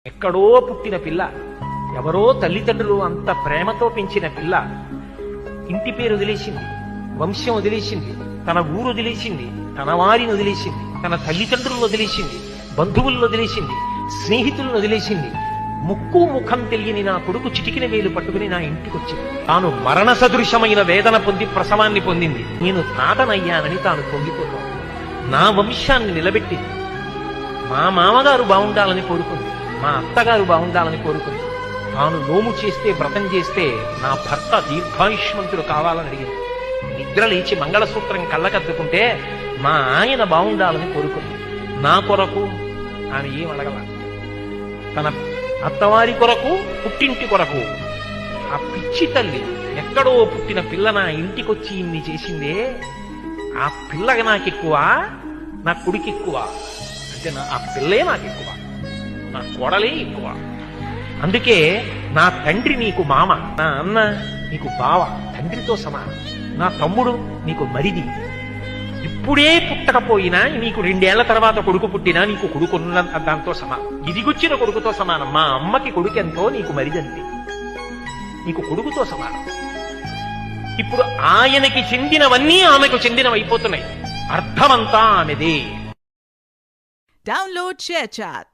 ఎక్కడో పుట్టిన పిల్ల, ఎవరో తల్లిదండ్రులు అంత ప్రేమతో పెంచిన పిల్ల ఇంటి పేరు వదిలేసింది, వంశం వదిలేసింది, తన ఊరు వదిలేసింది, తన వారిని వదిలేసింది, తన తల్లిదండ్రులను వదిలేసింది, బంధువులను వదిలేసింది, స్నేహితులను వదిలేసింది. ముక్కు ముఖం తెలియని నా కొడుకు చిటికిన వేలు పట్టుకుని నా ఇంటికి వచ్చింది. తాను మరణ సదృశమైన వేదన పొంది ప్రసవాన్ని పొందింది. నేను తాతనయ్యానని తాను పొంగిపోతాను. నా వంశాన్ని నిలబెట్టింది. మా మామగారు బాగుండాలని కోరుకుంది, మా అత్తగారు బాగుండాలని కోరుకుంది. తాను నోము చేస్తే, వ్రతం చేస్తే నా భర్త దీర్ఘాయుష్మంతుడు కావాలని అడిగింది. నిద్ర లేచి మంగళసూత్రం కళ్ళకద్దుకుంటే మా ఆయన బాగుండాలని కోరుకుంది. నా కొరకు ఆమె ఏం అడగల. తన అత్తవారి కొరకు, పుట్టింటి కొరకు. ఆ పిచ్చి తల్లి ఎక్కడో పుట్టిన పిల్ల నా ఇంటికొచ్చి ఇన్ని చేసిందే, ఆ పిల్లగా నాకెక్కువ, నా కొడుకు ఎక్కువ అంటే ఆ పిల్లే నాకెక్కువ, నా కోడలే ఎక్కువ. అందుకే నా తండ్రి నీకు మామ, నా అన్న నీకు బావ, తండ్రితో సమానం. నా తమ్ముడు నీకు మరిది. ఇప్పుడే పుట్టకపోయినా నీకు 2 ఏళ్ల తర్వాత కొడుకు పుట్టినా నీకు కొడుకున్న దాంతో సమానం, ఇదిగొచ్చిన కొడుకుతో సమానం. మా అమ్మకి కొడుకు ఎంతో నీకు మరిదంతే, నీకు కొడుకుతో సమానం. ఇప్పుడు ఆయనకి చెందినవన్నీ ఆమెకు చెందినవైపోతున్నాయి. అర్థమంతా ఆమెదే. Download ShareChat.